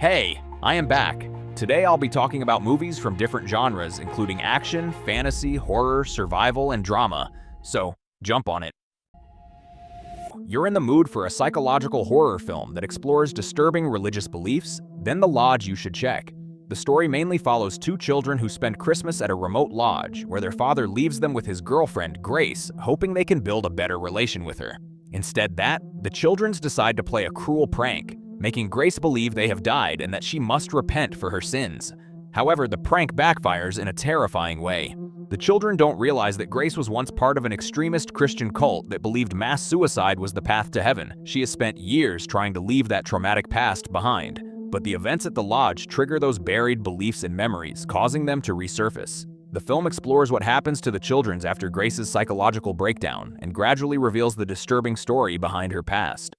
Hey, I am back. Today I'll be talking about movies from different genres, including action, fantasy, horror, survival, and drama. So, jump on it. You're in the mood for a psychological horror film that explores disturbing religious beliefs? Then The Lodge you should check. The story mainly follows two children who spend Christmas at a remote lodge, where their father leaves them with his girlfriend, Grace, hoping they can build a better relation with her. Instead the children decide to play a cruel prank, making Grace believe they have died and that she must repent for her sins. However, the prank backfires in a terrifying way. The children don't realize that Grace was once part of an extremist Christian cult that believed mass suicide was the path to heaven. She has spent years trying to leave that traumatic past behind, but the events at the lodge trigger those buried beliefs and memories, causing them to resurface. The film explores what happens to the children after Grace's psychological breakdown and gradually reveals the disturbing story behind her past.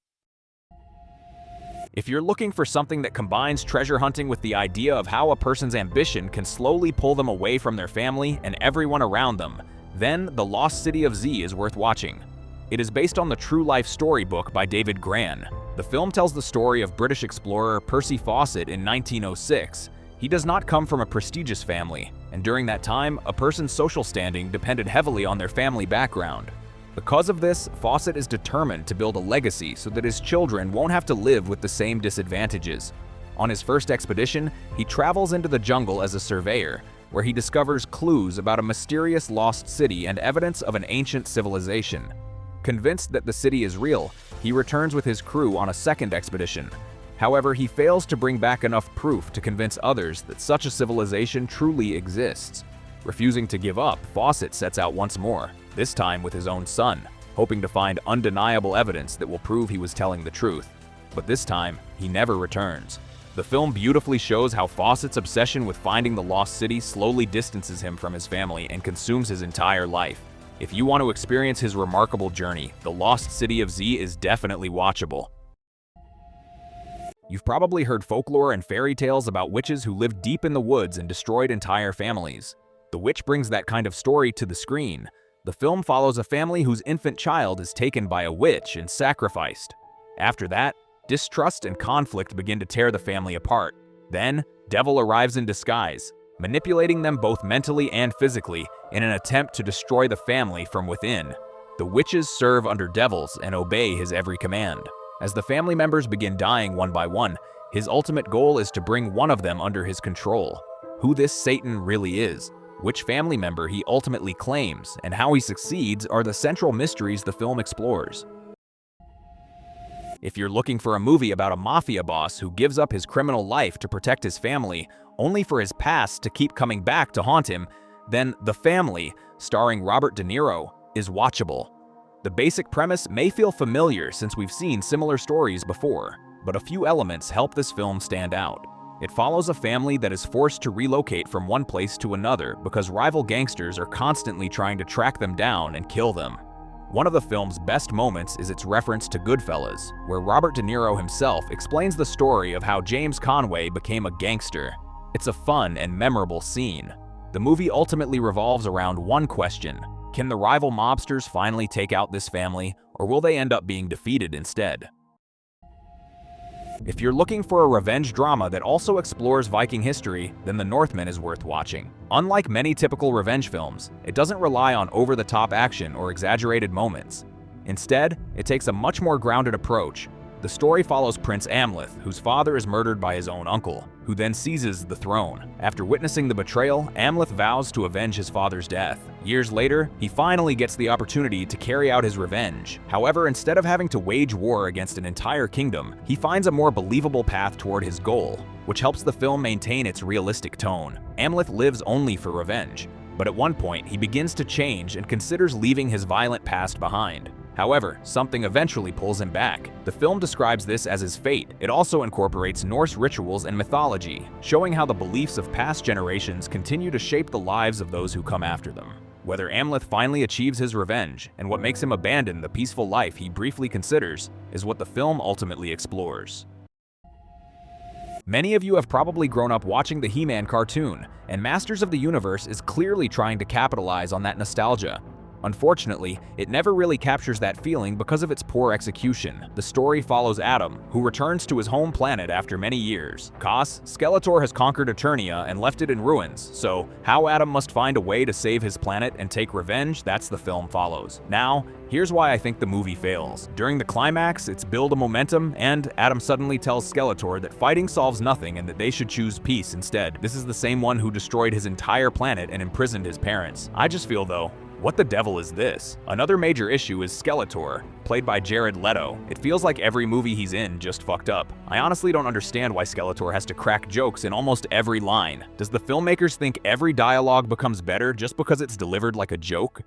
If you're looking for something that combines treasure hunting with the idea of how a person's ambition can slowly pull them away from their family and everyone around them, then The Lost City of Z is worth watching. It is based on the true-life storybook by David Gran. The film tells the story of British explorer Percy Fawcett in 1906. He does not come from a prestigious family, and during that time, a person's social standing depended heavily on their family background. Because of this, Fawcett is determined to build a legacy so that his children won't have to live with the same disadvantages. On his first expedition, he travels into the jungle as a surveyor, where he discovers clues about a mysterious lost city and evidence of an ancient civilization. Convinced that the city is real, he returns with his crew on a second expedition. However, he fails to bring back enough proof to convince others that such a civilization truly exists. Refusing to give up, Fawcett sets out once more, this time with his own son, hoping to find undeniable evidence that will prove he was telling the truth. But this time, he never returns. The film beautifully shows how Fawcett's obsession with finding the lost city slowly distances him from his family and consumes his entire life. If you want to experience his remarkable journey, The Lost City of Z is definitely watchable. You've probably heard folklore and fairy tales about witches who lived deep in the woods and destroyed entire families. The Witch brings that kind of story to the screen. The film follows a family whose infant child is taken by a witch and sacrificed. After that, distrust and conflict begin to tear the family apart. Then, Devil arrives in disguise, manipulating them both mentally and physically in an attempt to destroy the family from within. The witches serve under Devils and obey his every command. As the family members begin dying one by one, his ultimate goal is to bring one of them under his control. Who this Satan really is, which family member he ultimately claims, and how he succeeds are the central mysteries the film explores. If you're looking for a movie about a mafia boss who gives up his criminal life to protect his family, only for his past to keep coming back to haunt him, then The Family, starring Robert De Niro, is watchable. The basic premise may feel familiar since we've seen similar stories before, but a few elements help this film stand out. It follows a family that is forced to relocate from one place to another because rival gangsters are constantly trying to track them down and kill them. One of the film's best moments is its reference to Goodfellas, where Robert De Niro himself explains the story of how James Conway became a gangster. It's a fun and memorable scene. The movie ultimately revolves around one question: can the rival mobsters finally take out this family, or will they end up being defeated instead? If you're looking for a revenge drama that also explores Viking history, then The Northman is worth watching. Unlike many typical revenge films, it doesn't rely on over-the-top action or exaggerated moments. Instead, it takes a much more grounded approach. The story follows Prince Amleth, whose father is murdered by his own uncle, who then seizes the throne. After witnessing the betrayal, Amleth vows to avenge his father's death. Years later, he finally gets the opportunity to carry out his revenge. However, instead of having to wage war against an entire kingdom, he finds a more believable path toward his goal, which helps the film maintain its realistic tone. Amleth lives only for revenge, but at one point he begins to change and considers leaving his violent past behind. However, something eventually pulls him back. The film describes this as his fate. It also incorporates Norse rituals and mythology, showing how the beliefs of past generations continue to shape the lives of those who come after them. Whether Amleth finally achieves his revenge and what makes him abandon the peaceful life he briefly considers is what the film ultimately explores. Many of you have probably grown up watching the He-Man cartoon, and Masters of the Universe is clearly trying to capitalize on that nostalgia. Unfortunately, it never really captures that feeling because of its poor execution. The story follows Adam, who returns to his home planet after many years. Skeletor has conquered Eternia and left it in ruins, so how Adam must find a way to save his planet and take revenge, that's the film follows. Now, here's why I think the movie fails. During the climax, it's build a momentum, and Adam suddenly tells Skeletor that fighting solves nothing and that they should choose peace instead. This is the same one who destroyed his entire planet and imprisoned his parents. I just feel though, what the devil is this? Another major issue is Skeletor, played by Jared Leto. It feels like every movie he's in just fucked up. I honestly don't understand why Skeletor has to crack jokes in almost every line. Does the filmmakers think every dialogue becomes better just because it's delivered like a joke?